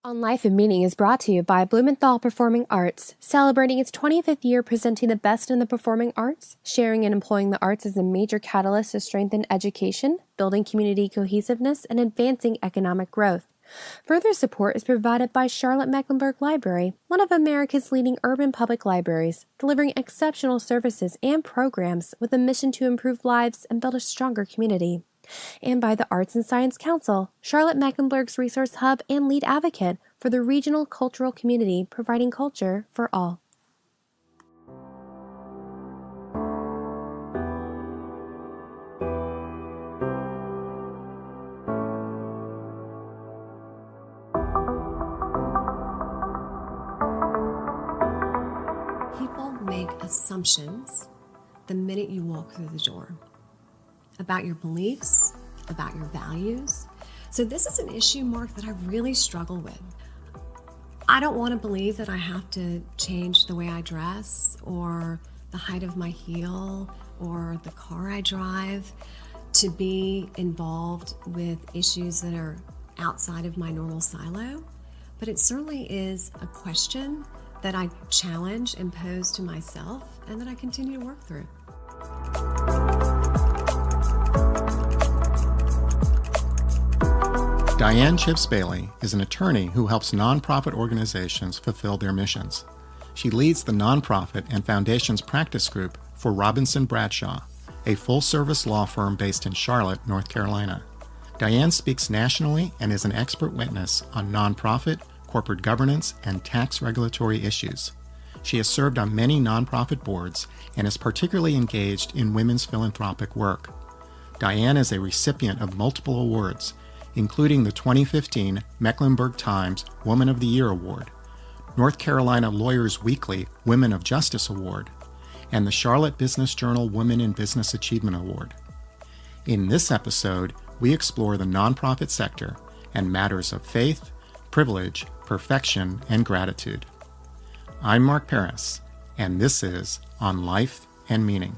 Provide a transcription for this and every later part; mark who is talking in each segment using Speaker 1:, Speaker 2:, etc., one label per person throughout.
Speaker 1: On Life and Meaning is brought to you by Blumenthal Performing Arts, celebrating its 25th year presenting the best in the performing arts, sharing and employing the arts as a major catalyst to strengthen education, building community cohesiveness, and advancing economic growth. Further support is provided by Charlotte Mecklenburg Library, one of America's leading urban public libraries, delivering exceptional services and programs with a mission to improve lives and build a stronger community. And by the Arts and Science Council, Charlotte Mecklenburg's resource hub and lead advocate for the regional cultural community, providing culture for all.
Speaker 2: People make assumptions the minute you walk through the door about your beliefs, about your values. So this is an issue, Mark, that I really struggle with. I don't want to believe that I have to change the way I dress or the height of my heel or the car I drive to be involved with issues that are outside of my normal silo. But it certainly is a question that I challenge and pose to myself and that I continue to work through.
Speaker 3: Dianne Chipps Bailey is an attorney who helps nonprofit organizations fulfill their missions. She leads the nonprofit and foundations practice group for Robinson Bradshaw, a full-service law firm based in Charlotte, North Carolina. Dianne speaks nationally and is an expert witness on nonprofit, corporate governance, and tax regulatory issues. She has served on many nonprofit boards and is particularly engaged in women's philanthropic work. Dianne is a recipient of multiple awards, including the 2015 Mecklenburg Times Woman of the Year Award, North Carolina Lawyers Weekly Women of Justice Award, and the Charlotte Business Journal Women in Business Achievement Award. In this episode, we explore the nonprofit sector and matters of faith, privilege, perfection, and gratitude. I'm Mark Paris, and this is On Life and Meaning.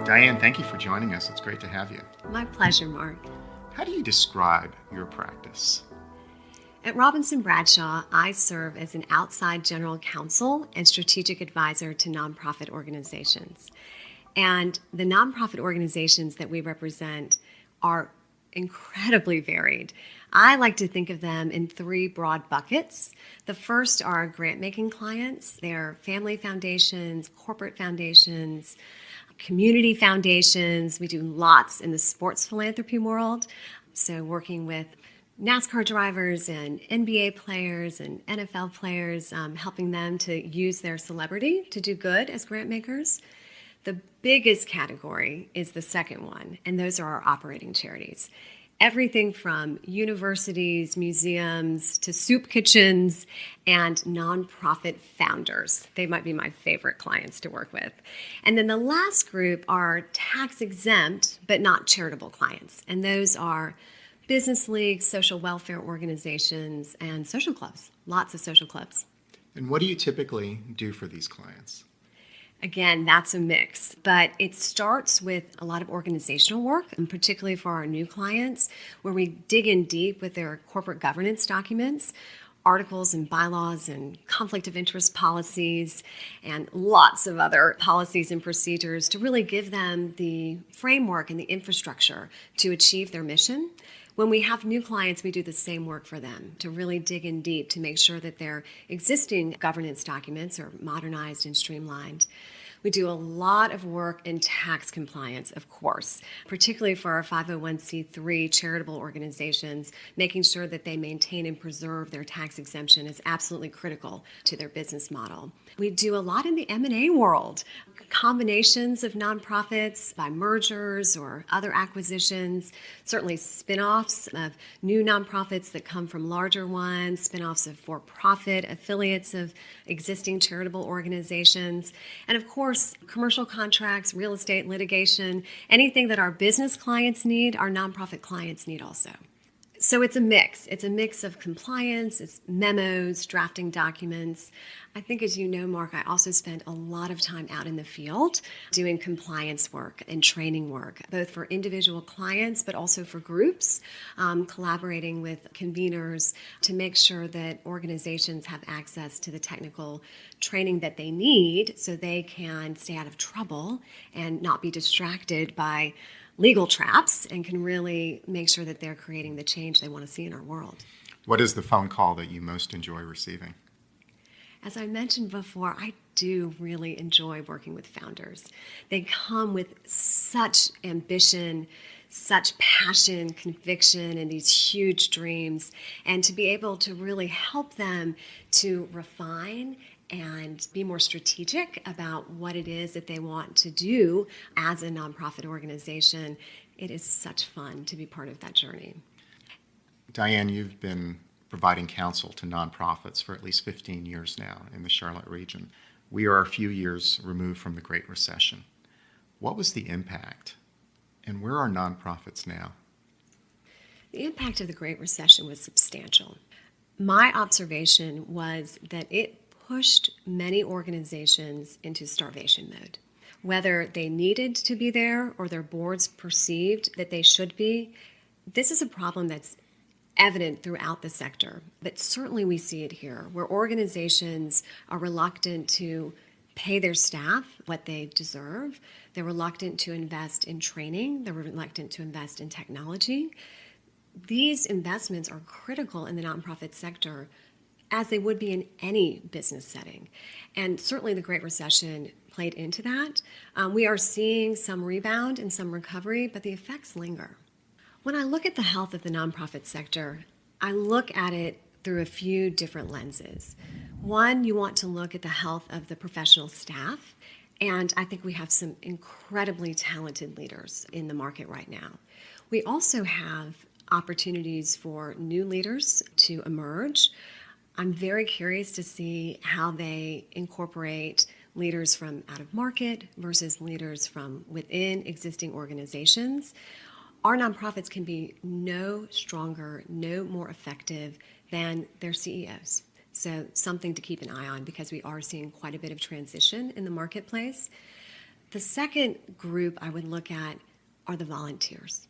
Speaker 3: Dianne, thank you for joining us. It's great to have you.
Speaker 2: My pleasure, Mark.
Speaker 3: How do you describe your practice?
Speaker 2: At Robinson Bradshaw, I serve as an outside general counsel and strategic advisor to nonprofit organizations. And the nonprofit organizations that we represent are incredibly varied. I like to think of them in three broad buckets. The first are grant-making clients. They're family foundations, corporate foundations, community foundations. We do lots in the sports philanthropy world. So working with NASCAR drivers and NBA players and NFL players, helping them to use their celebrity to do good as grant makers. The biggest category is the second one, and those are our operating charities. Everything from universities, museums, to soup kitchens, and nonprofit founders. They might be my favorite clients to work with. And then the last group are tax-exempt, but not charitable clients. And those are business leagues, social welfare organizations, and social clubs. Lots of social clubs.
Speaker 3: And what do you typically do for these clients?
Speaker 2: Again, that's a mix, but it starts with a lot of organizational work, and particularly for our new clients, where we dig in deep with their corporate governance documents, articles and bylaws and conflict of interest policies, and lots of other policies and procedures to really give them the framework and the infrastructure to achieve their mission. When we have new clients, we do the same work for them to really dig in deep to make sure that their existing governance documents are modernized and streamlined. We do a lot of work in tax compliance, of course, particularly for our 501c3 charitable organizations. Making sure that they maintain and preserve their tax exemption is absolutely critical to their business model. We do a lot in the M&A world, combinations of nonprofits by mergers or other acquisitions, certainly spin-offs of new nonprofits that come from larger ones, spin-offs of for-profit affiliates of existing charitable organizations, and of course, commercial contracts, real estate litigation, anything that our business clients need, our nonprofit clients need also. So it's a mix. It's a mix of compliance, it's memos, drafting documents. I think, as you know, Mark, I also spend a lot of time out in the field doing compliance work and training work, both for individual clients, but also for groups, collaborating with conveners to make sure that organizations have access to the technical training that they need so they can stay out of trouble and not be distracted by legal traps and can really make sure that they're creating the change they want to see in our world.
Speaker 3: What is the phone call that you most enjoy receiving?
Speaker 2: As I mentioned before, I do really enjoy working with founders. They come with such ambition, such passion, conviction, and these huge dreams. And to be able to really help them to refine and be more strategic about what it is that they want to do as a nonprofit organization, it is such fun to be part of that journey.
Speaker 3: Dianne, you've been providing counsel to nonprofits for at least 15 years now in the Charlotte region. We are a few years removed from the Great Recession. What was the impact, and where are nonprofits now?
Speaker 2: The impact of the Great Recession was substantial. My observation was that it pushed many organizations into starvation mode. Whether they needed to be there or their boards perceived that they should be, this is a problem that's evident throughout the sector. But certainly we see it here, where organizations are reluctant to pay their staff what they deserve. They're reluctant to invest in training. They're reluctant to invest in technology. These investments are critical in the nonprofit sector, as they would be in any business setting. And certainly the Great Recession played into that. We are seeing some rebound and some recovery, but the effects linger. When I look at the health of the nonprofit sector, I look at it through a few different lenses. One, you want to look at the health of the professional staff, and I think we have some incredibly talented leaders in the market right now. We also have opportunities for new leaders to emerge. I'm very curious to see how they incorporate leaders from out of market versus leaders from within existing organizations. Our nonprofits can be no stronger, no more effective than their CEOs. So something to keep an eye on, because we are seeing quite a bit of transition in the marketplace. The second group I would look at are the volunteers.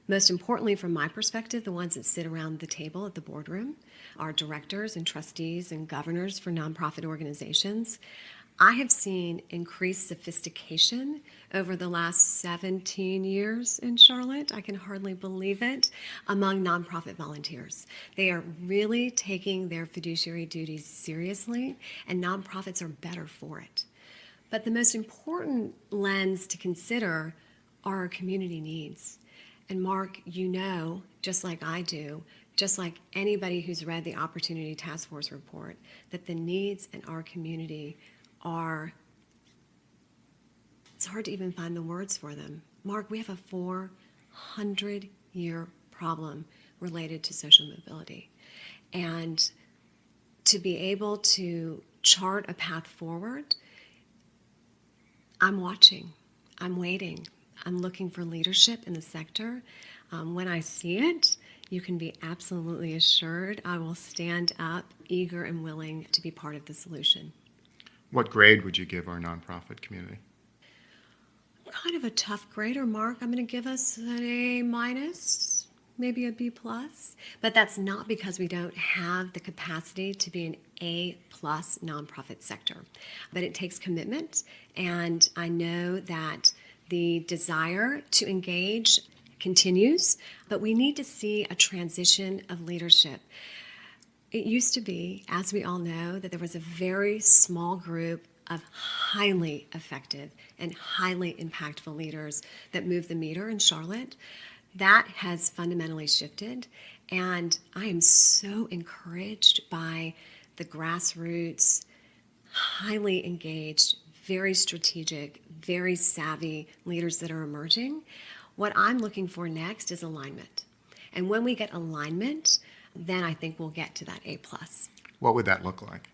Speaker 2: Most importantly, from my perspective, the ones that sit around the table at the boardroom are directors and trustees and governors for nonprofit organizations. I have seen increased sophistication over the last 17 years in Charlotte. I can hardly believe it, among nonprofit volunteers. They are really taking their fiduciary duties seriously, and nonprofits are better for it. But the most important lens to consider are our community needs. And Mark, you know, just like I do, just like anybody who's read the Opportunity Task Force report, that the needs in our community are, it's hard to even find the words for them. Mark, we have a 400-year problem related to social mobility. And to be able to chart a path forward, I'm watching, I'm waiting. I'm looking for leadership in the sector. When I see it, you can be absolutely assured I will stand up, eager and willing to be part of the solution.
Speaker 3: What grade would you give our nonprofit community?
Speaker 2: I'm kind of a tough grader, Mark. I'm going to give us an A-, maybe a B+. But that's not because we don't have the capacity to be an A+ nonprofit sector. But it takes commitment, and I know that the desire to engage continues, but we need to see a transition of leadership. It used to be, as we all know, that there was a very small group of highly effective and highly impactful leaders that moved the meter in Charlotte. That has fundamentally shifted, and I am so encouraged by the grassroots, highly engaged, very strategic, very savvy leaders that are emerging. What I'm looking for next is alignment. And when we get alignment, then I think we'll get to that A+.
Speaker 3: What would that look like?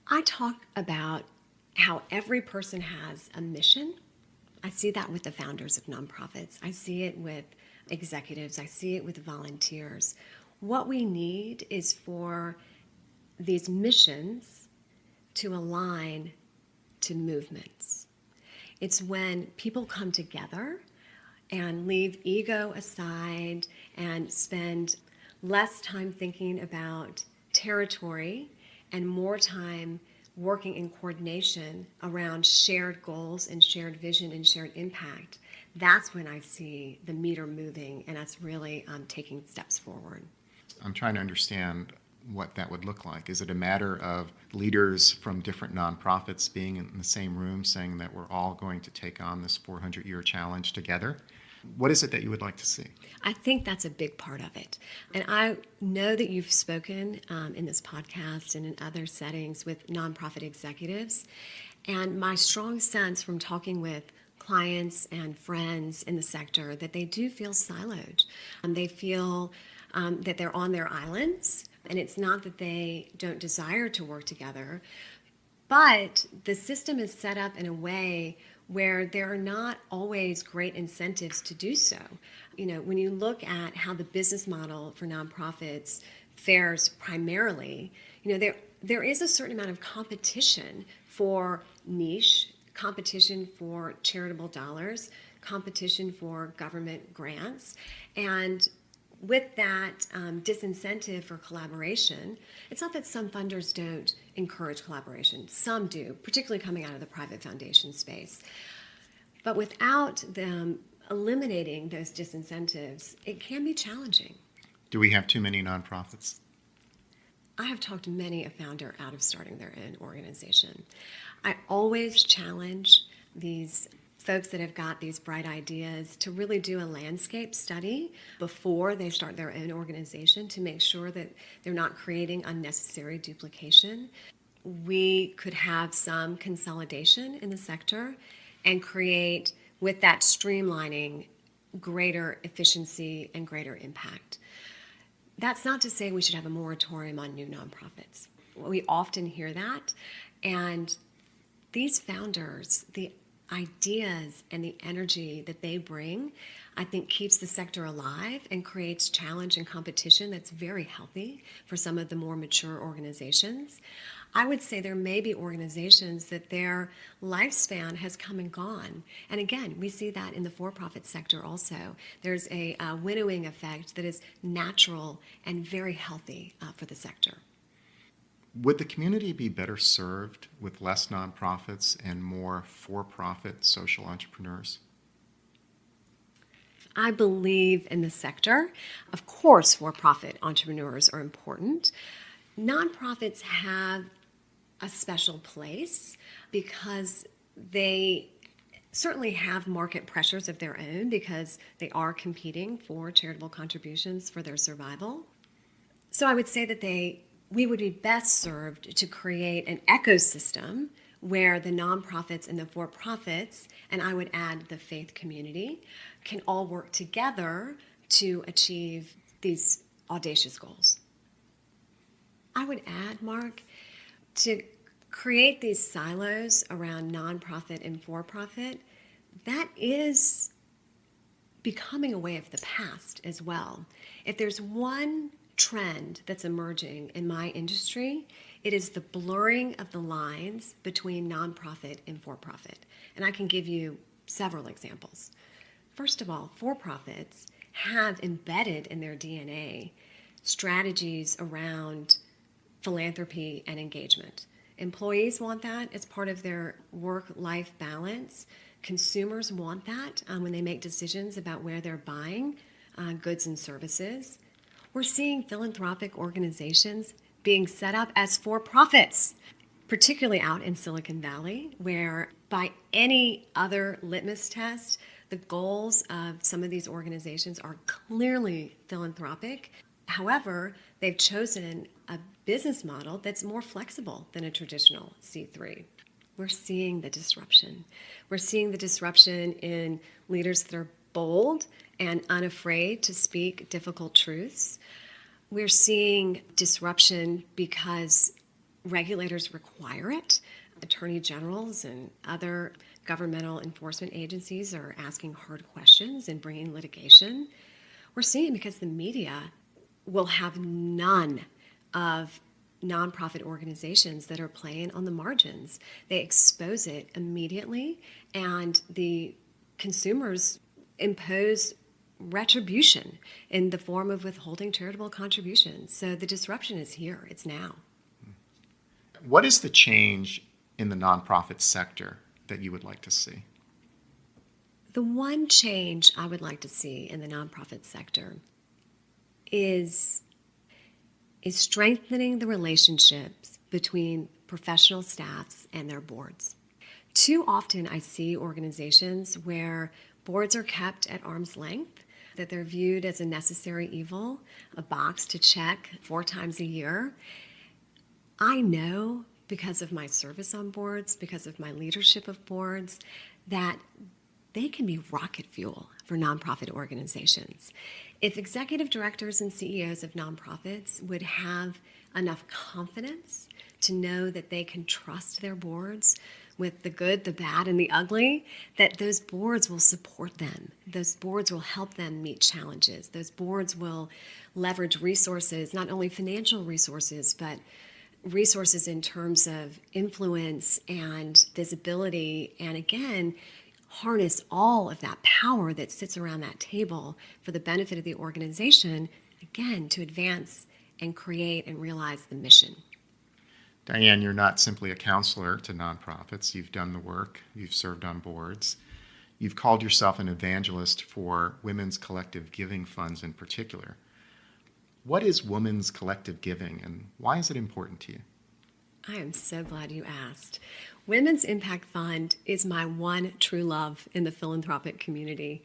Speaker 2: I talk about how every person has a mission. I see that with the founders of nonprofits. I see it with executives. I see it with volunteers. What we need is for these missions to align to movements. It's when people come together and leave ego aside and spend less time thinking about territory and more time working in coordination around shared goals and shared vision and shared impact. That's when I see the meter moving and us really taking steps forward.
Speaker 3: I'm trying to understand what that would look like. Is it a matter of leaders from different nonprofits being in the same room saying that we're all going to take on this 400-year challenge together? What is it that you would like to see?
Speaker 2: I think that's a big part of it. And I know that you've spoken in this podcast and in other settings with nonprofit executives. And my strong sense from talking with clients and friends in the sector that they do feel siloed. They feel that they're on their islands. And it's not that they don't desire to work together, but the system is set up in a way where there are not always great incentives to do so. You know, when you look at how the business model for nonprofits fares primarily, you know, there is a certain amount of competition for niche, competition for charitable dollars, competition for government grants, and with that disincentive for collaboration, it's not that some funders don't encourage collaboration. Some do, particularly coming out of the private foundation space. But without them eliminating those disincentives, it can be challenging.
Speaker 3: Do we have too many nonprofits?
Speaker 2: I have talked to many a founder out of starting their own organization. I always challenge these folks that have got these bright ideas to really do a landscape study before they start their own organization to make sure that they're not creating unnecessary duplication. We could have some consolidation in the sector and create, with that streamlining, greater efficiency and greater impact. That's not to say we should have a moratorium on new nonprofits. We often hear that, and these founders, the ideas and the energy that they bring, I think keeps the sector alive and creates challenge and competition that's very healthy for some of the more mature organizations. I would say there may be organizations that their lifespan has come and gone. And again, we see that in the for-profit sector also. There's a winnowing effect that is natural and very healthy for the sector.
Speaker 3: Would the community be better served with less nonprofits and more for-profit social entrepreneurs?
Speaker 2: I believe in the sector. Of course, for-profit entrepreneurs are important. Nonprofits have a special place because they certainly have market pressures of their own because they are competing for charitable contributions for their survival. So I would say that we would be best served to create an ecosystem where the nonprofits and the for-profits, and I would add the faith community, can all work together to achieve these audacious goals. I would add, Mark, to create these silos around nonprofit and for-profit, that is becoming a way of the past as well. If there's one trend that's emerging in my industry, it is the blurring of the lines between nonprofit and for-profit. And I can give you several examples. First of all, for-profits have embedded in their DNA strategies around philanthropy and engagement. Employees want that as part of their work-life balance. Consumers want that when they make decisions about where they're buying goods and services. We're seeing philanthropic organizations being set up as for-profits, particularly out in Silicon Valley, where by any other litmus test, the goals of some of these organizations are clearly philanthropic. However, they've chosen a business model that's more flexible than a traditional C3. We're seeing the disruption. We're seeing the disruption in leaders that are bold and unafraid to speak difficult truths. We're seeing disruption because regulators require it. Attorney generals and other governmental enforcement agencies are asking hard questions and bringing litigation. We're seeing because the media will have none of nonprofit organizations that are playing on the margins. They expose it immediately, and the consumers impose retribution in the form of withholding charitable contributions. So the disruption is here. It's now.
Speaker 3: What is the change in the nonprofit sector that you would like to see?
Speaker 2: The one change I would like to see in the nonprofit sector is strengthening the relationships between professional staffs and their boards. Too often I see organizations where boards are kept at arm's length, that they're viewed as a necessary evil, a box to check 4 times a year. I know because of my service on boards, because of my leadership of boards, that they can be rocket fuel for nonprofit organizations. If executive directors and CEOs of nonprofits would have enough confidence to know that they can trust their boards with the good, the bad, and the ugly, that those boards will support them. Those boards will help them meet challenges. Those boards will leverage resources, not only financial resources, but resources in terms of influence and visibility, and again, harness all of that power that sits around that table for the benefit of the organization, again, to advance and create and realize the mission.
Speaker 3: Dianne, you're not simply a counselor to nonprofits. You've done the work. You've served on boards. You've called yourself an evangelist for women's collective giving funds in particular. What is women's collective giving, and why is it important to you?
Speaker 2: I am so glad you asked. Women's Impact Fund is my one true love in the philanthropic community.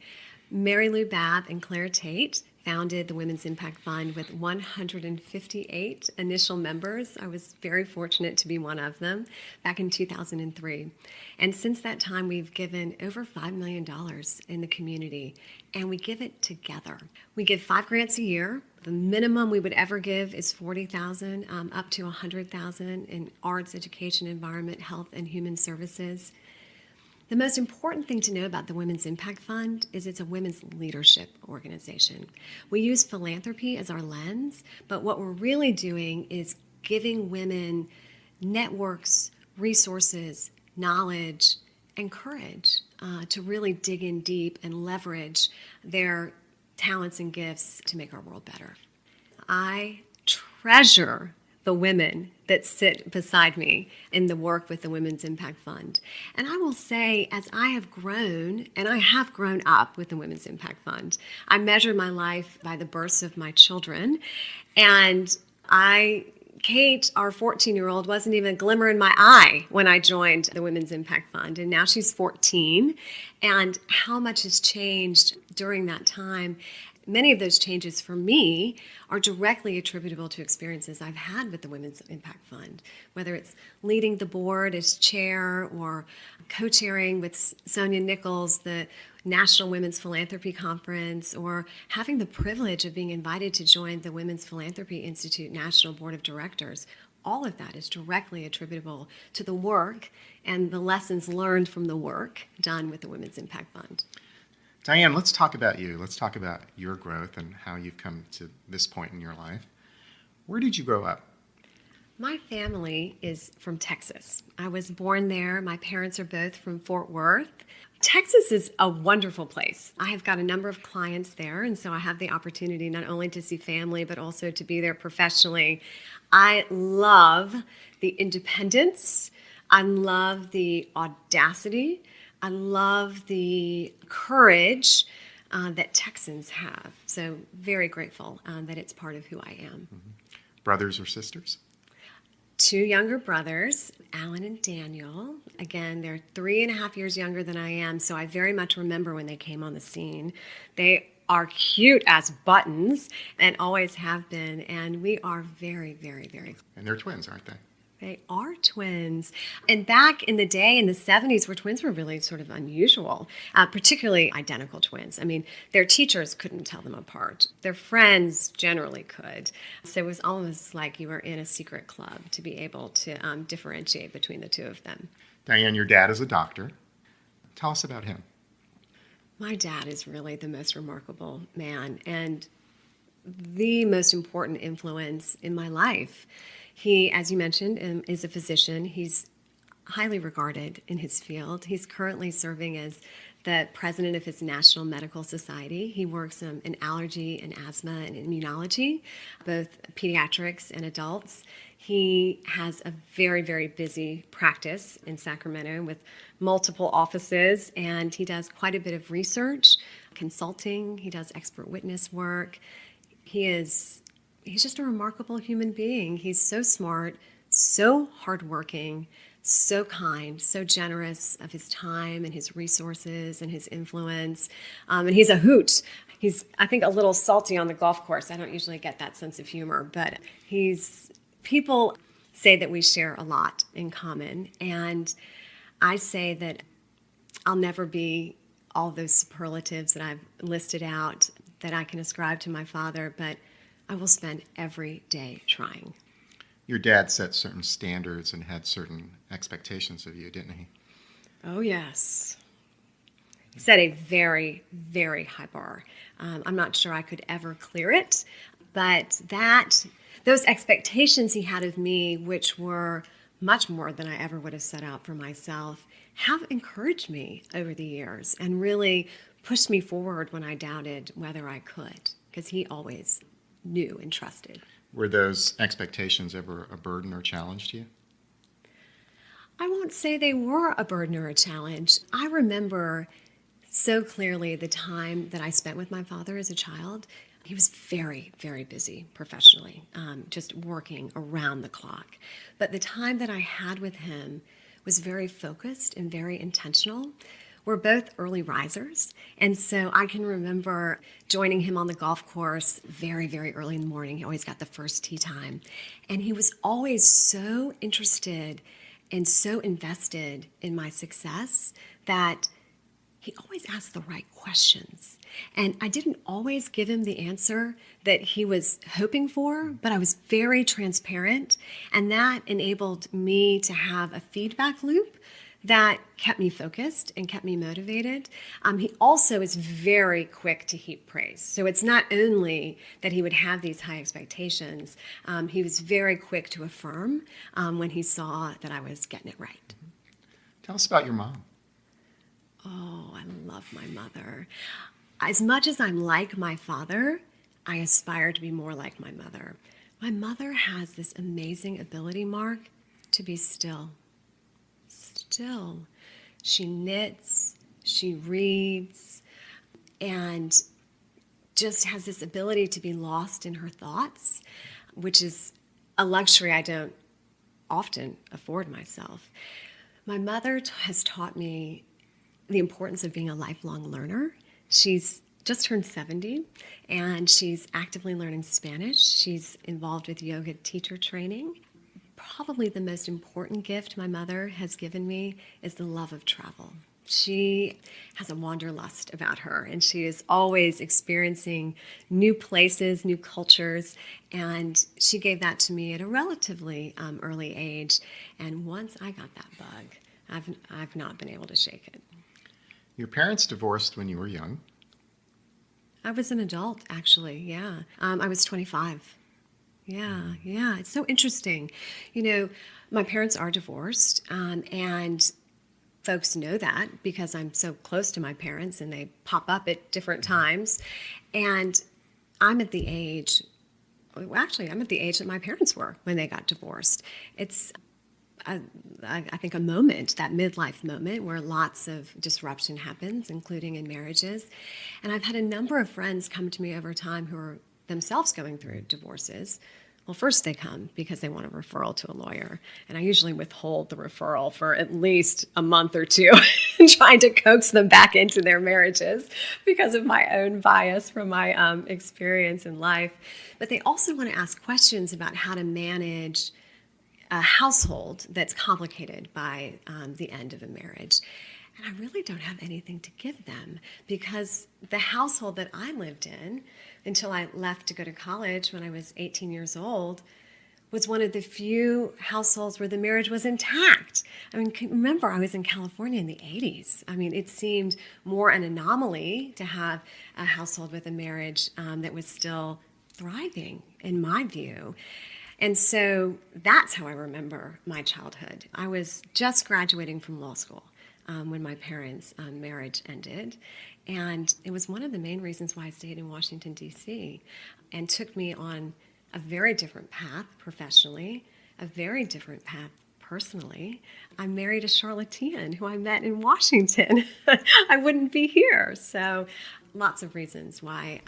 Speaker 2: Mary Lou Babb and Claire Tate founded the Women's Impact Fund with 158 initial members. I was very fortunate to be one of them back in 2003. And since that time, we've given over $5 million in the community, and we give it together. We give 5 grants a year. The minimum we would ever give is $40,000, up to $100,000 in arts, education, environment, health, and human services. The most important thing to know about the Women's Impact Fund is it's a women's leadership organization. We use philanthropy as our lens, but what we're really doing is giving women networks, resources, knowledge, and courage to really dig in deep and leverage their talents and gifts to make our world better. I treasure the women that sit beside me in the work with the Women's Impact Fund. And I will say, as I have grown, and I have grown up with the Women's Impact Fund, I measure my life by the births of my children. And Kate, our 14-year-old, wasn't even a glimmer in my eye when I joined the Women's Impact Fund. And now she's 14. And how much has changed during that time. Many of those changes for me are directly attributable to experiences I've had with the Women's Impact Fund, whether it's leading the board as chair or co-chairing with Sonia Nichols, the National Women's Philanthropy Conference, or having the privilege of being invited to join the Women's Philanthropy Institute National Board of Directors. All of that is directly attributable to the work and the lessons learned from the work done with the Women's Impact Fund.
Speaker 3: Dianne, let's talk about you. Let's talk about your growth and how you've come to this point in your life. Where did you grow up?
Speaker 2: My family is from Texas. I was born there. My parents are both from Fort Worth. Texas is a wonderful place. I have got a number of clients there, and so I have the opportunity not only to see family, but also to be there professionally. I love the independence. I love the audacity. I love the courage that Texans have. So very grateful that it's part of who I am.
Speaker 3: Mm-hmm. Brothers or sisters?
Speaker 2: 2 younger brothers, Alan and Daniel. Again, they're 3.5 years younger than I am, so I very much remember when they came on the scene. They are cute as buttons and always have been, and we are very, very, very close.
Speaker 3: And they're twins, aren't they?
Speaker 2: They are twins. And back in the day, in the 70s, where twins were really sort of unusual, particularly identical twins. I mean, their teachers couldn't tell them apart. Their friends generally could. So it was almost like you were in a secret club to be able to differentiate between the two of them.
Speaker 3: Dianne, your dad is a doctor. Tell us about him.
Speaker 2: My dad is really the most remarkable man and the most important influence in my life. He, as you mentioned, is a physician. He's highly regarded in his field. He's currently serving as the president of his National Medical Society. He works in allergy and asthma and immunology, both pediatrics and adults. He has a very, very busy practice in Sacramento with multiple offices, and he does quite a bit of research, consulting. He does expert witness work. He's just a remarkable human being. He's so smart, so hardworking, so kind, so generous of his time and his resources and his influence. And he's a hoot. He's, I think, a little salty on the golf course. I don't usually get that sense of humor, but people say that we share a lot in common. And I say that I'll never be all those superlatives that I've listed out that I can ascribe to my father, but I will spend every day trying.
Speaker 3: Your dad set certain standards and had certain expectations of you, didn't he?
Speaker 2: Oh, yes. He set a very, very high bar. I'm not sure I could ever clear it, but those expectations he had of me, which were much more than I ever would have set out for myself, have encouraged me over the years and really pushed me forward when I doubted whether I could, because he always knew and trusted.
Speaker 3: Were those expectations ever a burden or challenge to you?
Speaker 2: I won't say they were a burden or a challenge. I remember so clearly the time that I spent with my father as a child. He was very, very busy professionally, just working around the clock. But the time that I had with him was very focused and very intentional. We're both early risers, and so I can remember joining him on the golf course very, very early in the morning. He always got the first tee time, and he was always so interested and so invested in my success that he always asked the right questions. And I didn't always give him the answer that he was hoping for, but I was very transparent, and that enabled me to have a feedback loop that kept me focused and kept me motivated. He also is very quick to heap praise. So it's not only that he would have these high expectations, he was very quick to affirm when he saw that I was getting it right.
Speaker 3: Tell us about your mom.
Speaker 2: Oh, I love my mother. As much as I'm like my father, I aspire to be more like my mother. My mother has this amazing ability, Mark, to be still. Still. She knits, she reads, and just has this ability to be lost in her thoughts, which is a luxury I don't often afford myself. My mother has taught me the importance of being a lifelong learner. She's just turned 70, and she's actively learning Spanish. She's involved with yoga teacher training. Probably the most important gift my mother has given me is the love of travel. She has a wanderlust about her, and she is always experiencing new places, new cultures, and she gave that to me at a relatively early age. And once I got that bug, I've not been able to shake it.
Speaker 3: Your parents divorced when you were young.
Speaker 2: I was an adult, actually, yeah. I was 25. Yeah. It's so interesting. You know, my parents are divorced, and folks know that because I'm so close to my parents and they pop up at different times. And I'm at the age that my parents were when they got divorced. It's, I think, a moment, that midlife moment where lots of disruption happens, including in marriages. And I've had a number of friends come to me over time who are themselves going through divorces. Well, first they come because they want a referral to a lawyer, and I usually withhold the referral for at least a month or two, trying to coax them back into their marriages because of my own bias from my experience in life. But they also want to ask questions about how to manage a household that's complicated by the end of a marriage. And I really don't have anything to give them because the household that I lived in until I left to go to college when I was 18 years old was one of the few households where the marriage was intact. I mean, remember, I was in California in the 80s. I mean, it seemed more an anomaly to have a household with a marriage that was still thriving, in my view. And so that's how I remember my childhood. I was just graduating from law school when my parents' marriage ended. And it was one of the main reasons why I stayed in Washington, D.C., and took me on a very different path professionally, a very different path personally. I married a Charlottean who I met in Washington. I wouldn't be here. So lots of reasons why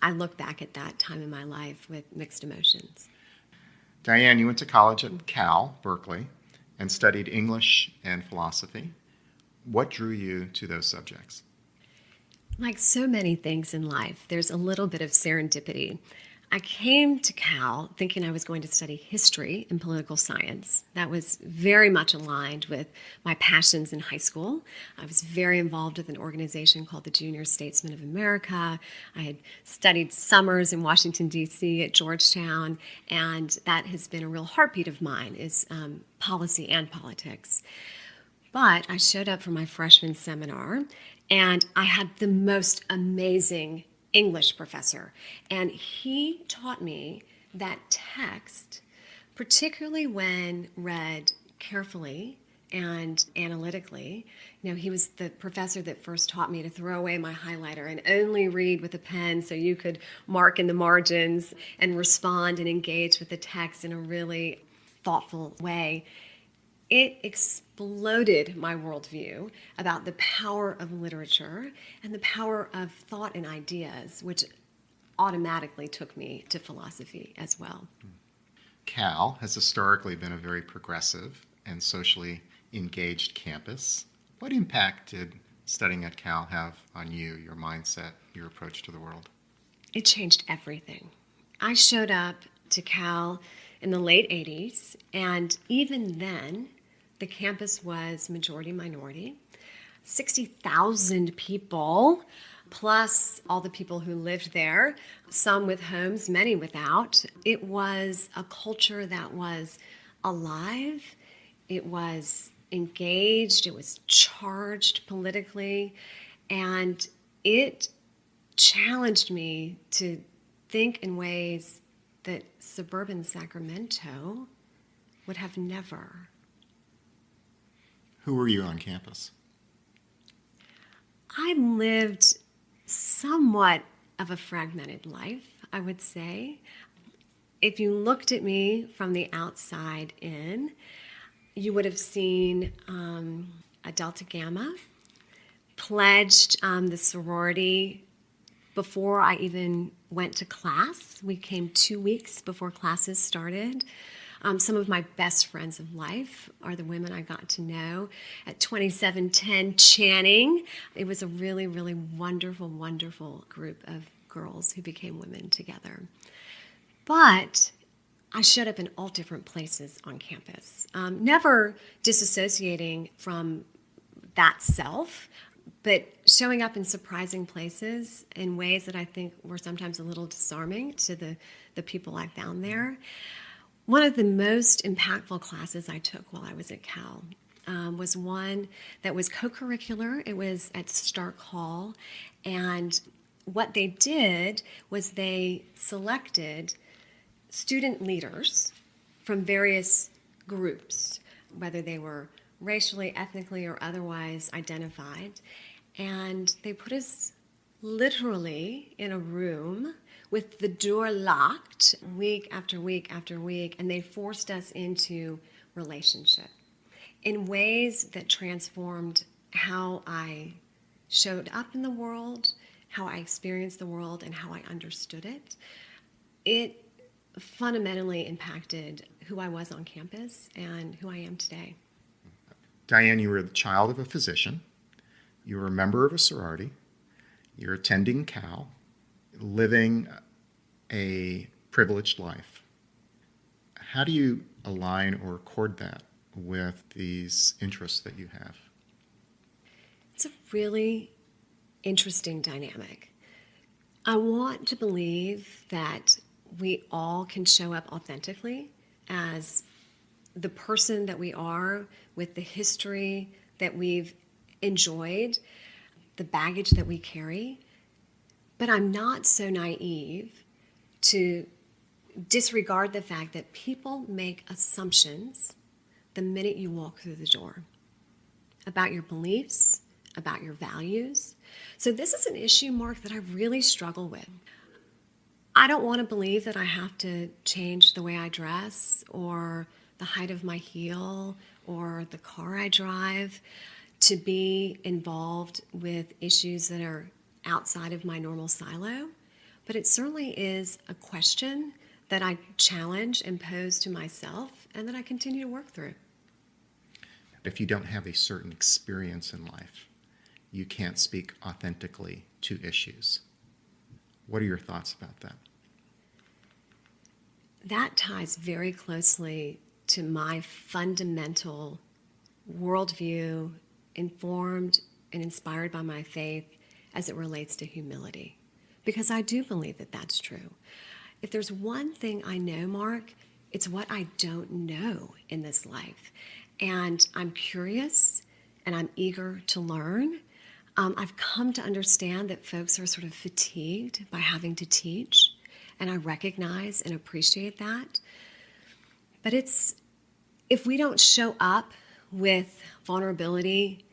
Speaker 2: I look back at that time in my life with mixed emotions.
Speaker 3: Dianne, you went to college at Cal, Berkeley, and studied English and philosophy. What drew you to those subjects?
Speaker 2: Like so many things in life, there's a little bit of serendipity. I came to Cal thinking I was going to study history and political science. That was very much aligned with my passions in high school. I was very involved with an organization called the Junior Statesmen of America. I had studied summers in Washington, D.C. at Georgetown, and that has been a real heartbeat of mine, is policy and politics. But I showed up for my freshman seminar, and I had the most amazing English professor. And he taught me that text, particularly when read carefully and analytically. You know, he was the professor that first taught me to throw away my highlighter and only read with a pen so you could mark in the margins and respond and engage with the text in a really thoughtful way. It exploded my worldview about the power of literature and the power of thought and ideas, which automatically took me to philosophy as well.
Speaker 3: Cal has historically been a very progressive and socially engaged campus. What impact did studying at Cal have on you, your mindset, your approach to the world?
Speaker 2: It changed everything. I showed up to Cal in the late 80s, and even then, the campus was majority minority, 60,000 people, plus all the people who lived there, some with homes, many without. It was a culture that was alive, it was engaged, it was charged politically, and it challenged me to think in ways that suburban Sacramento would have never.
Speaker 3: Who were you on campus?
Speaker 2: I lived somewhat of a fragmented life, I would say. If you looked at me from the outside in, you would have seen a Delta Gamma, pledged the sorority before I even went to class. We came 2 weeks before classes started. Some of my best friends of life are the women I got to know at 2710 Channing. It was a really, really wonderful, wonderful group of girls who became women together. But I showed up in all different places on campus, never disassociating from that self, but showing up in surprising places in ways that I think were sometimes a little disarming to the people I found there. One of the most impactful classes I took while I was at Cal was one that was co-curricular. It was at Stark Hall, and what they did was they selected student leaders from various groups, whether they were racially, ethnically, or otherwise identified, and they put us literally in a room with the door locked week after week after week, and they forced us into relationship in ways that transformed how I showed up in the world, how I experienced the world, and how I understood it. It fundamentally impacted who I was on campus and who I am today.
Speaker 3: Dianne, you were the child of a physician. You were a member of a sorority. You're attending Cal, living a privileged life. How do you align or accord that with these interests that you have?
Speaker 2: It's a really interesting dynamic. I want to believe that we all can show up authentically as the person that we are, with the history that we've enjoyed, the baggage that we carry. But I'm not so naive to disregard the fact that people make assumptions the minute you walk through the door about your beliefs, about your values. So this is an issue, Mark, that I really struggle with. I don't want to believe that I have to change the way I dress or the height of my heel or the car I drive to be involved with issues that are outside of my normal silo. But it certainly is a question that I challenge and pose to myself and that I continue to work through.
Speaker 3: If you don't have a certain experience in life, you can't speak authentically to issues. What are your thoughts about that?
Speaker 2: That ties very closely to my fundamental worldview, informed and inspired by my faith as it relates to humility. Because I do believe that that's true. If there's one thing I know, Mark, it's what I don't know in this life. And I'm curious and I'm eager to learn. I've come to understand that folks are sort of fatigued by having to teach, and I recognize and appreciate that. But if we don't show up with vulnerability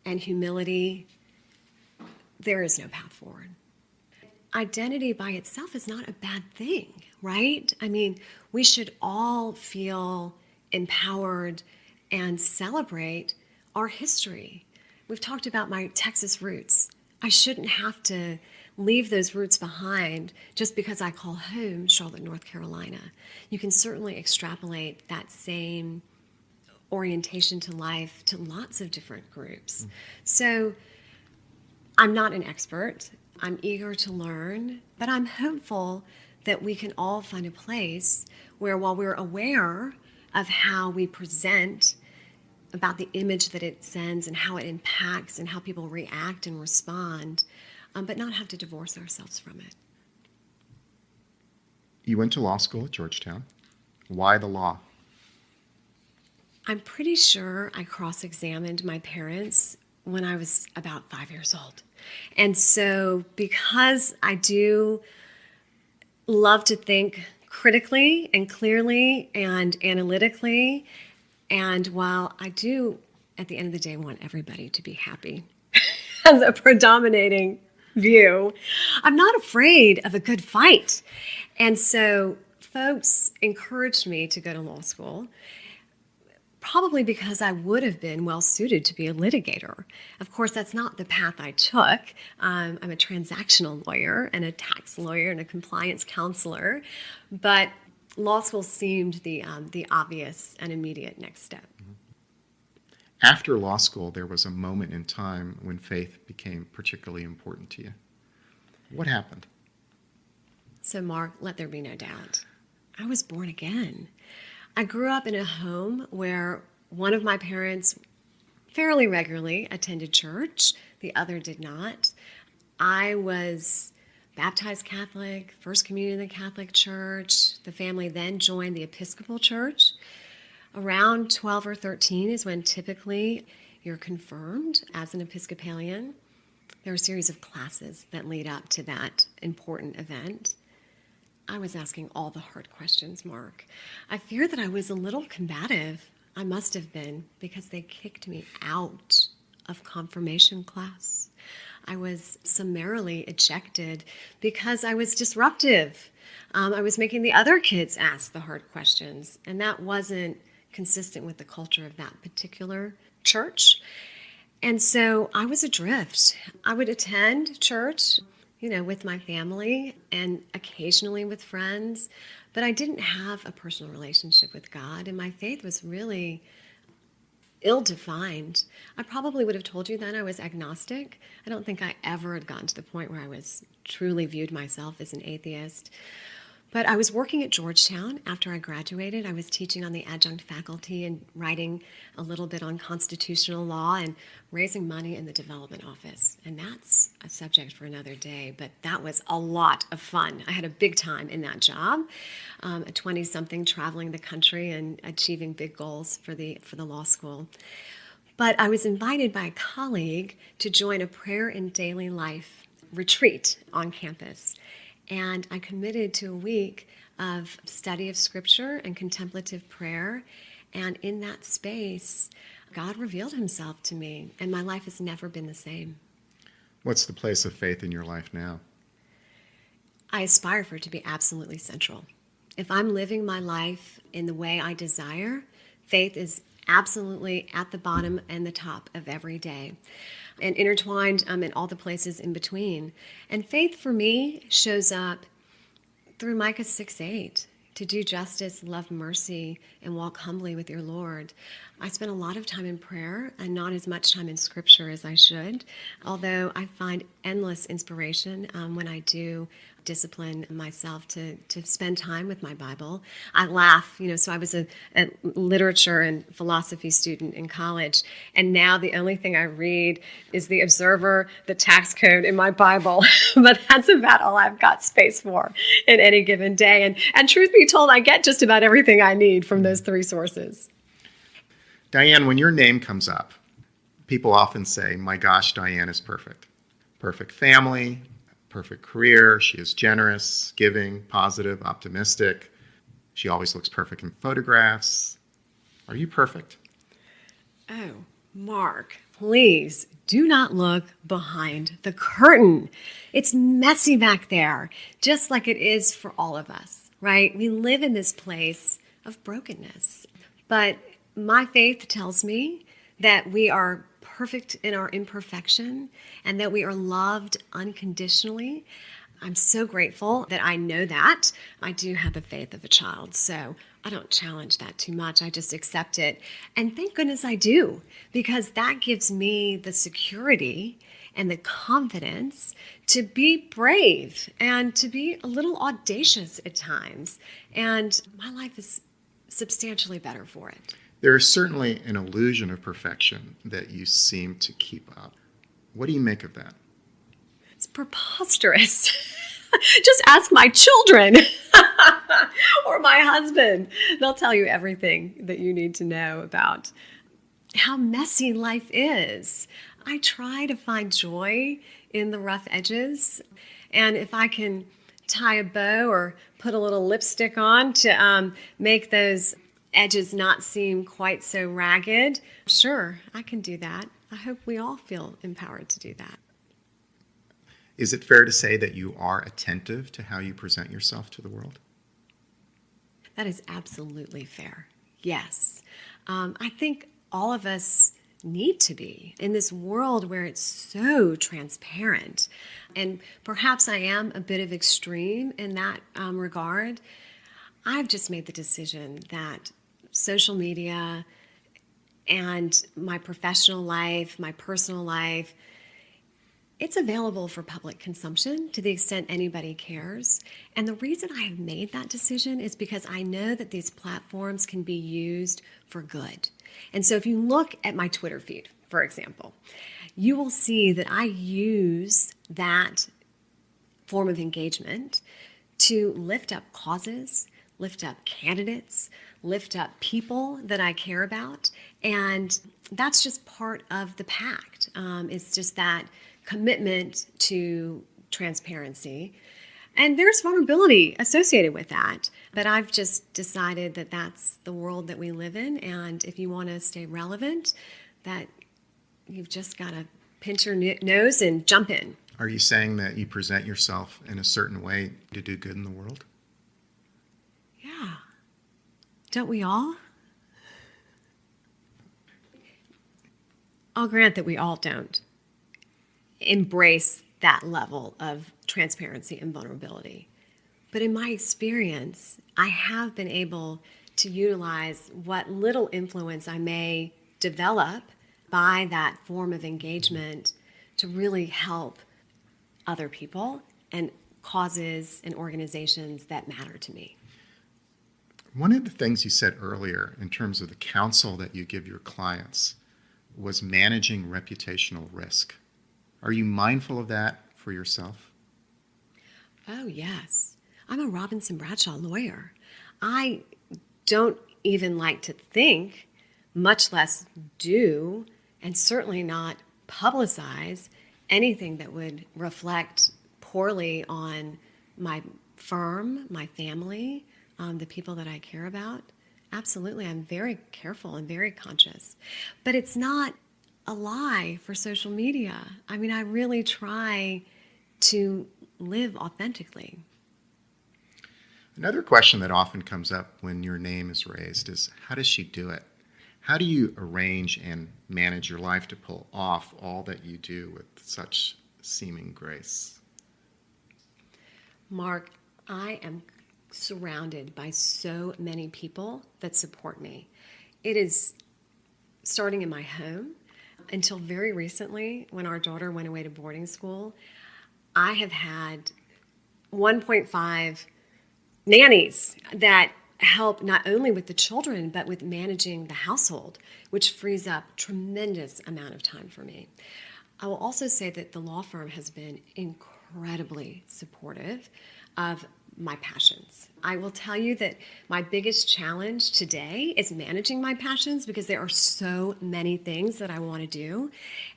Speaker 2: and humility, there is no path forward. Identity by itself is not a bad thing, right? I mean, we should all feel empowered and celebrate our history. We've talked about my Texas roots. I shouldn't have to leave those roots behind just because I call home Charlotte, North Carolina. You can certainly extrapolate that same orientation to life to lots of different groups. So I'm not an expert. I'm eager to learn, but I'm hopeful that we can all find a place where, while we're aware of how we present, about the image that it sends and how it impacts and how people react and respond, but not have to divorce ourselves from it.
Speaker 3: You went to law school at Georgetown. Why the law?
Speaker 2: I'm pretty sure I cross-examined my parents when I was about 5 years old. And so because I do love to think critically and clearly and analytically, and while I do, at the end of the day, want everybody to be happy as a predominating view, I'm not afraid of a good fight. And so folks encouraged me to go to law school, probably because I would have been well suited to be a litigator. Of course, that's not the path I took. I'm a transactional lawyer and a tax lawyer and a compliance counselor, but law school seemed the obvious and immediate next step.
Speaker 3: After law school, there was a moment in time when faith became particularly important to you. What happened?
Speaker 2: So, Mark, let there be no doubt. I was born again. I grew up in a home where one of my parents fairly regularly attended church, the other did not. I was baptized Catholic, First Communion in the Catholic Church. The family then joined the Episcopal Church. Around 12 or 13 is when typically you're confirmed as an Episcopalian. There are a series of classes that lead up to that important event. I was asking all the hard questions, Mark. I fear that I was a little combative. I must have been, because they kicked me out of confirmation class. I was summarily ejected because I was disruptive. I was making the other kids ask the hard questions, and that wasn't consistent with the culture of that particular church. And so I was adrift. I would attend church, with my family and occasionally with friends, but I didn't have a personal relationship with God, and my faith was really ill-defined. I probably would have told you then I was agnostic. I don't think I ever had gotten to the point where I was truly viewed myself as an atheist. But I was working at Georgetown after I graduated. I was teaching on the adjunct faculty and writing a little bit on constitutional law and raising money in the development office. And that's a subject for another day, but that was a lot of fun. I had a big time in that job, a 20-something traveling the country and achieving big goals for the law school. But I was invited by a colleague to join a prayer and daily life retreat on campus. And I committed to a week of study of Scripture and contemplative prayer. And in that space, God revealed himself to me, and my life has never been the same.
Speaker 3: What's the place of faith in your life now?
Speaker 2: I aspire for it to be absolutely central. If I'm living my life in the way I desire, faith is absolutely at the bottom and the top of every day, and intertwined in all the places in between. And faith for me shows up through Micah 6:8, to do justice, love mercy, and walk humbly with your Lord. I spend a lot of time in prayer and not as much time in Scripture as I should, although I find endless inspiration when I do discipline myself to spend time with my Bible. I laugh, so I was a literature and philosophy student in college, and now the only thing I read is the Observer, the tax code in my Bible, but that's about all I've got space for in any given day. And truth be told, I get just about everything I need from those three sources.
Speaker 3: Dianne, when your name comes up, people often say, my gosh, Dianne is perfect. Perfect family, perfect career. She is generous, giving, positive, optimistic. She always looks perfect in photographs. Are you perfect?
Speaker 2: Oh, Mark, please do not look behind the curtain. It's messy back there, just like it is for all of us, right? We live in this place of brokenness. But my faith tells me that we are perfect in our imperfection and that we are loved unconditionally. I'm so grateful that I know that. I do have the faith of a child, so I don't challenge that too much. I just accept it. And thank goodness I do, because that gives me the security and the confidence to be brave and to be a little audacious at times. And my life is substantially better for it.
Speaker 3: There is certainly an illusion of perfection that you seem to keep up. What do you make of that?
Speaker 2: It's preposterous. Just ask my children or my husband. They'll tell you everything that you need to know about how messy life is. I try to find joy in the rough edges. And if I can tie a bow or put a little lipstick on to make those edges not seem quite so ragged, sure, I can do that. I hope we all feel empowered to do that.
Speaker 3: Is it fair to say that you are attentive to how you present yourself to the world?
Speaker 2: That is absolutely fair. Yes. I think all of us need to be in this world where it's so transparent. And perhaps I am a bit of extreme in that regard. I've just made the decision that social media and my professional life, my personal life, it's available for public consumption to the extent anybody cares. And the reason I have made that decision is because I know that these platforms can be used for good. And so if you look at my Twitter feed, for example, you will see that I use that form of engagement to lift up causes, lift up candidates, lift up people that I care about. And that's just part of the pact. It's just that commitment to transparency. And there's vulnerability associated with that. But I've just decided that that's the world that we live in. And if you want to stay relevant, that you've just got to pinch your nose and jump in.
Speaker 3: Are you saying that you present yourself in a certain way to do good in the world?
Speaker 2: Yeah. Don't we all? I'll grant that we all don't embrace that level of transparency and vulnerability. But in my experience, I have been able to utilize what little influence I may develop by that form of engagement to really help other people and causes and organizations that matter to me.
Speaker 3: One of the things you said earlier in terms of the counsel that you give your clients was managing reputational risk. Are you mindful of that for yourself?
Speaker 2: Oh, yes. I'm a Robinson Bradshaw lawyer. I don't even like to think, much less do, and certainly not publicize anything that would reflect poorly on my firm, my family, the people that I care about. Absolutely. I'm very careful and very conscious. But it's not a lie for social media. I mean, I really try to live authentically.
Speaker 3: Another question that often comes up when your name is raised is, how does she do it? How do you arrange and manage your life to pull off all that you do with such seeming grace?
Speaker 2: Mark, I am surrounded by so many people that support me. It is starting in my home. Until very recently, when our daughter went away to boarding school, I have had 1.5 nannies that help not only with the children, but with managing the household, which frees up tremendous amount of time for me. I will also say that the law firm has been incredibly supportive of my passions. I will tell you that my biggest challenge today is managing my passions because there are so many things that I want to do,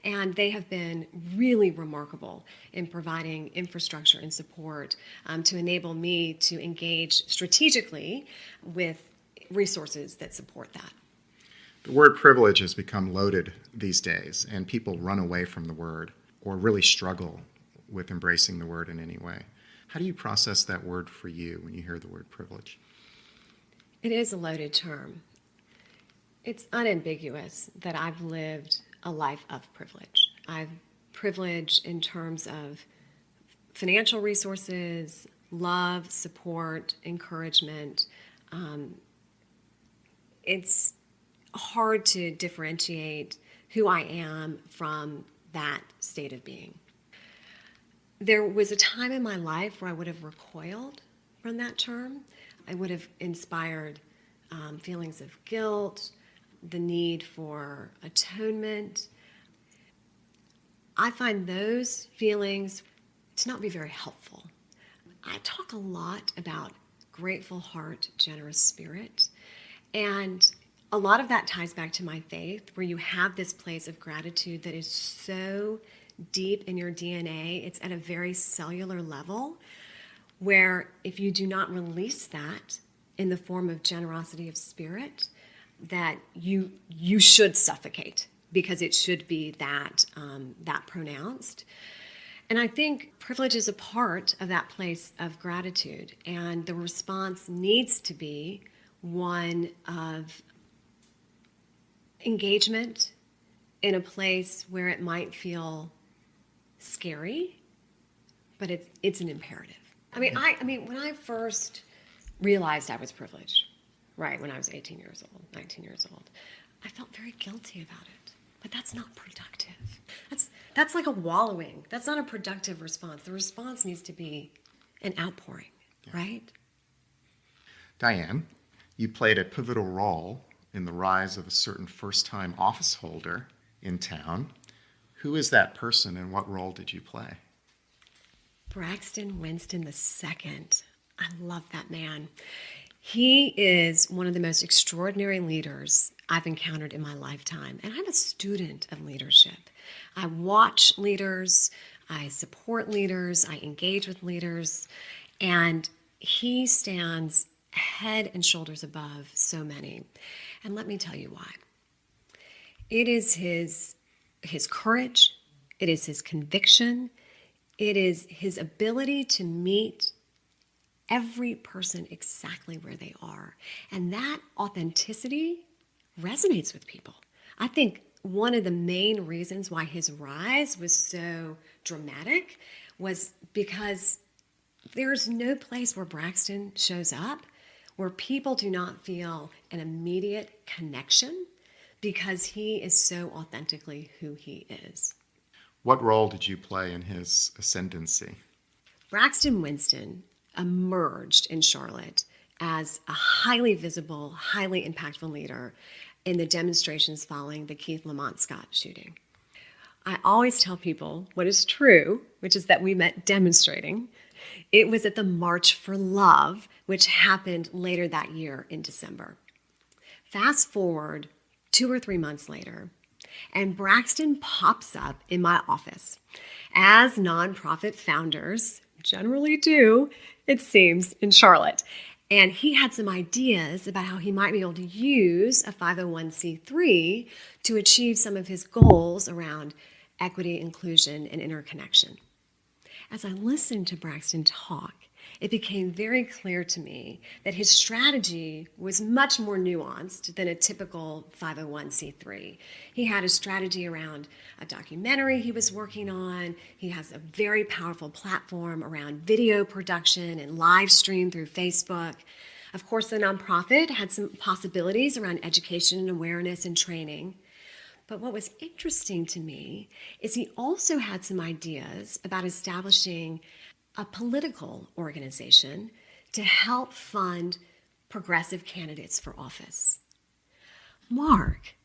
Speaker 2: and they have been really remarkable in providing infrastructure and support to enable me to engage strategically with resources that support that.
Speaker 3: The word privilege has become loaded these days, and people run away from the word or really struggle with embracing the word in any way. How do you process that word for you when you hear the word privilege?
Speaker 2: It is a loaded term. It's unambiguous that I've lived a life of privilege. I've privilege in terms of financial resources, love, support, encouragement. It's hard to differentiate who I am from that state of being. There was a time in my life where I would have recoiled from that term. I would have inspired feelings of guilt, the need for atonement. I find those feelings to not be very helpful. I talk a lot about grateful heart, generous spirit, and a lot of that ties back to my faith, where you have this place of gratitude that is so deep in your DNA. It's at a very cellular level, where if you do not release that in the form of generosity of spirit, that you should suffocate, because it should be that pronounced. And I think privilege is a part of that place of gratitude, and the response needs to be one of engagement in a place where it might feel scary, but it's an imperative. I mean, when I first realized I was privileged, right, when I was 18 years old, 19 years old, I felt very guilty about it. But that's not productive. That's like a wallowing. That's not a productive response. The response needs to be an outpouring, right?
Speaker 3: Dianne, you played a pivotal role in the rise of a certain first-time office holder in town. Who is that person, and what role did you play?
Speaker 2: Braxton Winston II. I love that man. He is one of the most extraordinary leaders I've encountered in my lifetime, and I'm a student of leadership. I watch leaders, I support leaders, I engage with leaders, and he stands head and shoulders above so many. And let me tell you why. It is his courage, it is his conviction, it is his ability to meet every person exactly where they are. And that authenticity resonates with people. I think one of the main reasons why his rise was so dramatic was because there's no place where Braxton shows up where people do not feel an immediate connection, because he is so authentically who he is.
Speaker 3: What role did you play in his ascendency?
Speaker 2: Braxton Winston emerged in Charlotte as a highly visible, highly impactful leader in the demonstrations following the Keith Lamont Scott shooting. I always tell people what is true, which is that we met demonstrating. It was at the March for Love, which happened later that year in December. Fast forward 2 or 3 months later, and Braxton pops up in my office, as nonprofit founders generally do, it seems, in Charlotte. And he had some ideas about how he might be able to use a 501c3 to achieve some of his goals around equity, inclusion, and interconnection. As I listened to Braxton talk, it became very clear to me that his strategy was much more nuanced than a typical 501c3. He had a strategy around a documentary he was working on. He has a very powerful platform around video production and live stream through Facebook. Of course, the nonprofit had some possibilities around education and awareness and training. But what was interesting to me is he also had some ideas about establishing a political organization to help fund progressive candidates for office. Mark,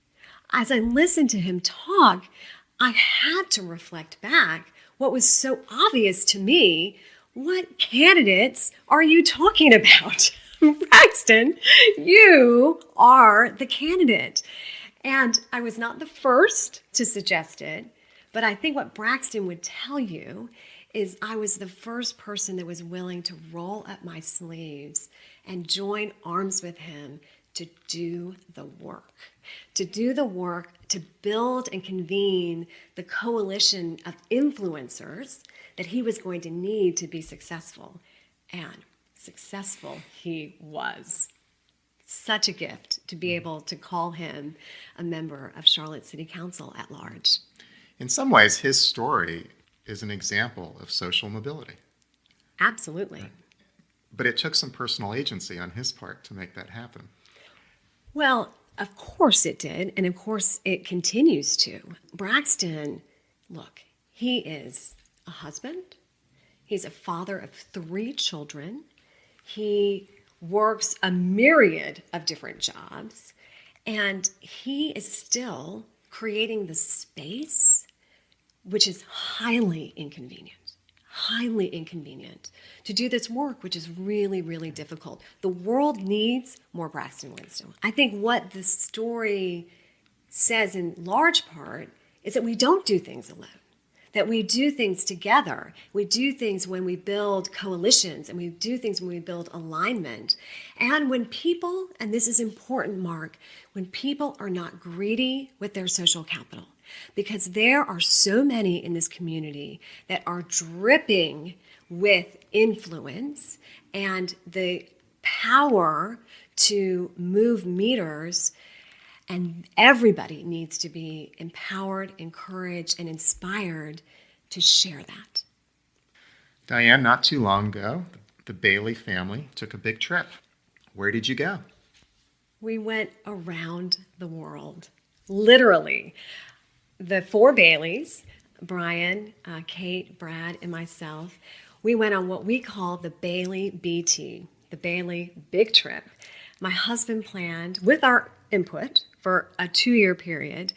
Speaker 2: as I listened to him talk, I had to reflect back what was so obvious to me. What candidates are you talking about? Braxton, you are the candidate. And I was not the first to suggest it, but I think what Braxton would tell you is I was the first person that was willing to roll up my sleeves and join arms with him to do the work, to build and convene the coalition of influencers that he was going to need to be successful. And successful he was. Such a gift to be able to call him a member of Charlotte City Council at large.
Speaker 3: In some ways, his story is an example of social mobility.
Speaker 2: Absolutely.
Speaker 3: Right. But it took some personal agency on his part to make that happen.
Speaker 2: Well, of course it did, and of course it continues to. Braxton, look, he is a husband. He's a father of 3 children. He works a myriad of different jobs, and he is still creating the space, which is highly inconvenient to do this work, which is really, really difficult. The world needs more Braxton Winston. I think what the story says in large part is that we don't do things alone, that we do things together. We do things when we build coalitions, and we do things when we build alignment. And when people, and this is important, Mark, when people are not greedy with their social capital, because there are so many in this community that are dripping with influence and the power to move meters, and everybody needs to be empowered, encouraged, and inspired to share that.
Speaker 3: Dianne, not too long ago, the Bailey family took a big trip. Where did you go?
Speaker 2: We went around the world, literally. The 4 Baileys, Brian, Kate, Brad, and myself, we went on what we call the Bailey BT, the Bailey Big Trip. My husband planned, with our input, for a 2-year period,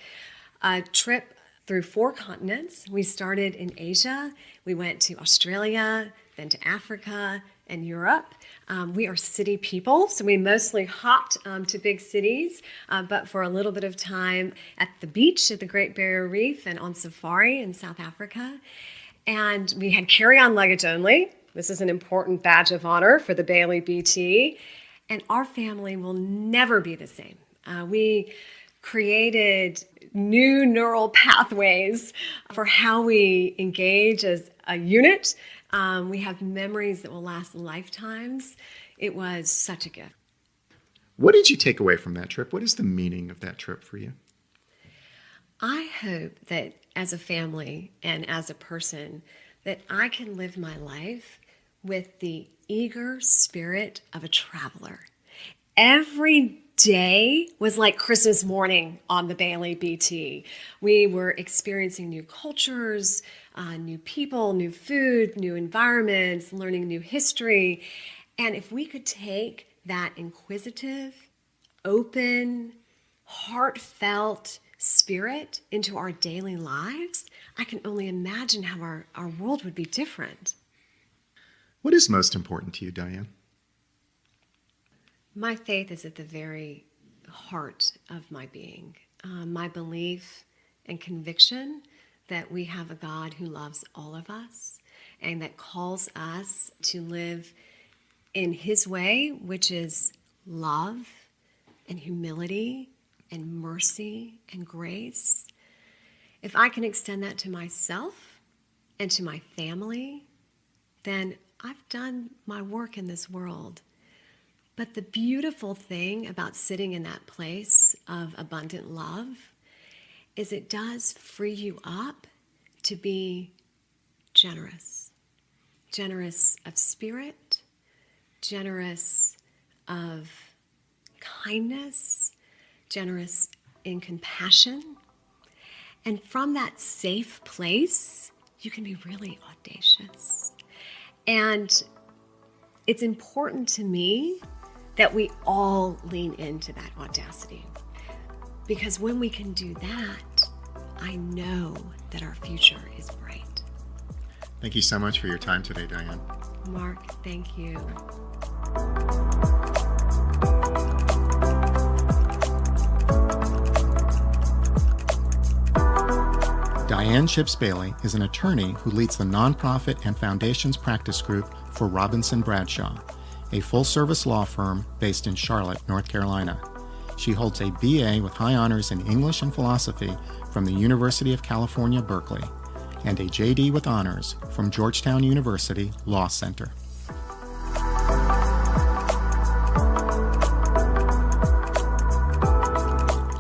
Speaker 2: a trip through 4 continents. We started in Asia, we went to Australia, then to Africa and Europe. We are city people, so we mostly hopped to big cities, but for a little bit of time at the beach at the Great Barrier Reef and on safari in South Africa. And we had carry-on luggage only. This is an important badge of honor for the Bailey BT. And our family will never be the same. We created new neural pathways for how we engage as a unit. We have memories that will last lifetimes. It was such a gift.
Speaker 3: What did you take away from that trip? What is the meaning of that trip for you?
Speaker 2: I hope that as a family and as a person, that I can live my life with the eager spirit of a traveler. Every day was like Christmas morning on the Bailey BT. We were experiencing new cultures, new people, new food, new environments, learning new history. And if we could take that inquisitive, open, heartfelt spirit into our daily lives, I can only imagine how our world would be different.
Speaker 3: What is most important to you, Dianne?
Speaker 2: My faith is at the very heart of my being. My belief and conviction that we have a God who loves all of us and that calls us to live in His way, which is love and humility and mercy and grace. If I can extend that to myself and to my family, then I've done my work in this world. But the beautiful thing about sitting in that place of abundant love is it does free you up to be generous. Generous of spirit, generous of kindness, generous in compassion. And from that safe place, you can be really audacious. And it's important to me that we all lean into that audacity. Because when we can do that, I know that our future is bright.
Speaker 3: Thank you so much for your time today, Dianne.
Speaker 2: Mark, thank you.
Speaker 3: Dianne Chipps Bailey is an attorney who leads the nonprofit and foundations practice group for Robinson Bradshaw, a full-service law firm based in Charlotte, North Carolina. She holds a BA with high honors in English and philosophy from the University of California, Berkeley, and a JD with honors from Georgetown University Law Center.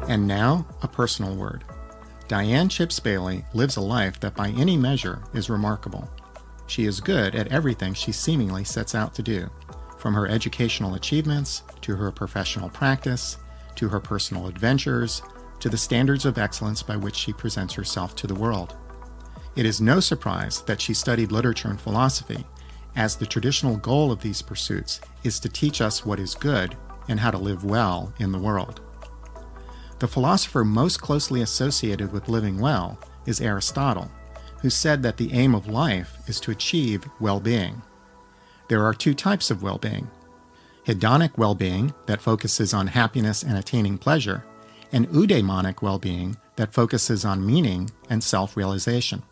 Speaker 3: And now, a personal word. Dianne Chipps Bailey lives a life that by any measure is remarkable. She is good at everything she seemingly sets out to do, from her educational achievements, to her professional practice, to her personal adventures, to the standards of excellence by which she presents herself to the world. It is no surprise that she studied literature and philosophy, as the traditional goal of these pursuits is to teach us what is good and how to live well in the world. The philosopher most closely associated with living well is Aristotle, who said that the aim of life is to achieve well-being. There are two types of well-being: hedonic well-being that focuses on happiness and attaining pleasure, and eudaimonic well-being that focuses on meaning and self-realization.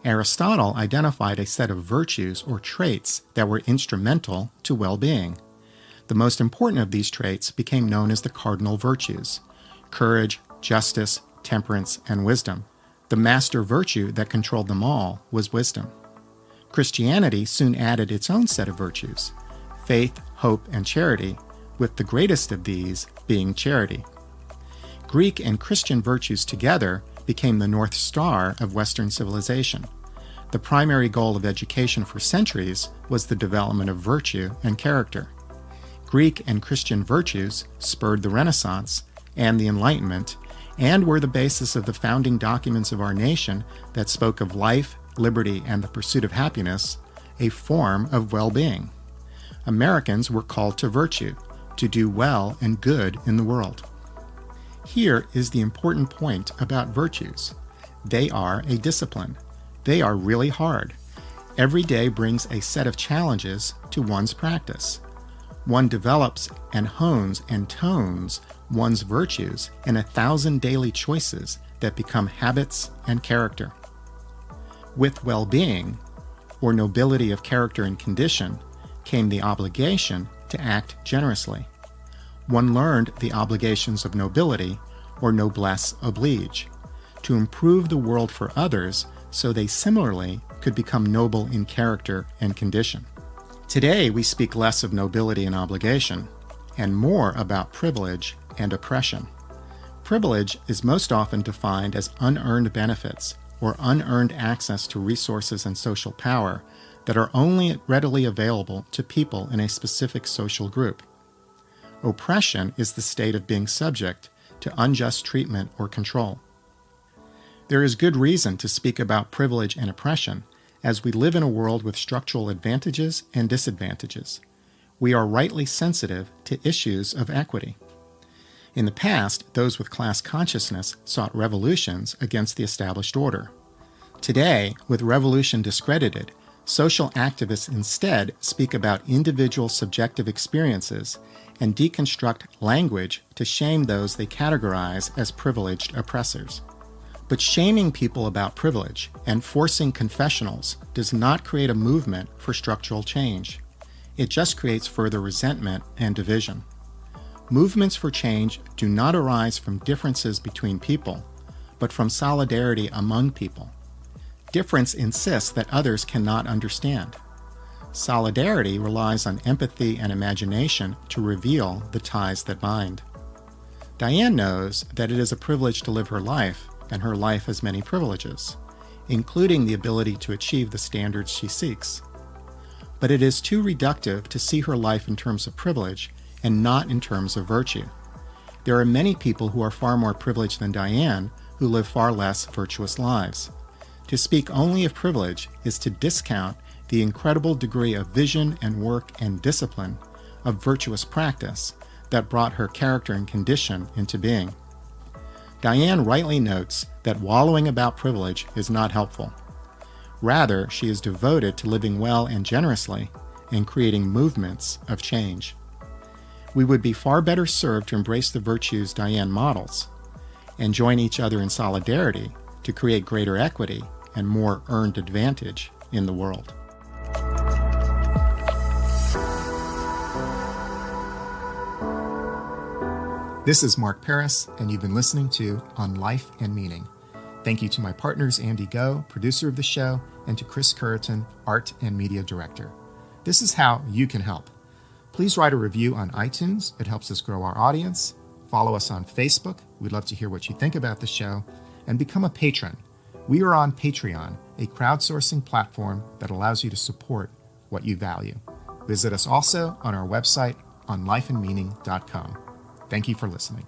Speaker 3: Aristotle identified a set of virtues or traits that were instrumental to well-being. The most important of these traits became known as the cardinal virtues: courage, justice, temperance, and wisdom. The master virtue that controlled them all was wisdom. Christianity soon added its own set of virtues: faith, hope, and charity, with the greatest of these being charity. Greek and Christian virtues together became the North Star of Western civilization. The primary goal of education for centuries was the development of virtue and character. Greek and Christian virtues spurred the Renaissance and the Enlightenment, and were the basis of the founding documents of our nation that spoke of life, liberty, and the pursuit of happiness, a form of well-being. Americans were called to virtue, to do well and good in the world. Here is the important point about virtues. They are a discipline. They are really hard. Every day brings a set of challenges to one's practice. One develops and hones and tones one's virtues in 1,000 daily choices that become habits and character. With well-being, or nobility of character and condition, came the obligation to act generously. One learned the obligations of nobility, or noblesse oblige, to improve the world for others so they similarly could become noble in character and condition. Today we speak less of nobility and obligation, and more about privilege and oppression. Privilege is most often defined as unearned benefits or unearned access to resources and social power that are only readily available to people in a specific social group. Oppression is the state of being subject to unjust treatment or control. There is good reason to speak about privilege and oppression, as we live in a world with structural advantages and disadvantages. We are rightly sensitive to issues of equity. In the past, those with class consciousness sought revolutions against the established order. Today, with revolution discredited, social activists instead speak about individual subjective experiences and deconstruct language to shame those they categorize as privileged oppressors. But shaming people about privilege and forcing confessionals does not create a movement for structural change. It just creates further resentment and division. Movements for change do not arise from differences between people, but from solidarity among people. Difference insists that others cannot understand. Solidarity relies on empathy and imagination to reveal the ties that bind. Dianne knows that it is a privilege to live her life, and her life has many privileges, including the ability to achieve the standards she seeks. But it is too reductive to see her life in terms of privilege and not in terms of virtue. There are many people who are far more privileged than Dianne who live far less virtuous lives. To speak only of privilege is to discount the incredible degree of vision and work and discipline of virtuous practice that brought her character and condition into being. Dianne rightly notes that wallowing about privilege is not helpful. Rather, she is devoted to living well and generously and creating movements of change. We would be far better served to embrace the virtues Dianne models and join each other in solidarity to create greater equity and more earned advantage in the world. This is Mark Paris, and you've been listening to On Life and Meaning. Thank you to my partners Andy Go, producer of the show, and to Chris Curriton, art and media director. This is how you can help. Please write a review on iTunes. It helps us grow our audience. Follow us on Facebook. We'd love to hear what you think about the show. And become a patron. We are on Patreon, a crowdsourcing platform that allows you to support what you value. Visit us also on our website, onlifeandmeaning.com. Thank you for listening.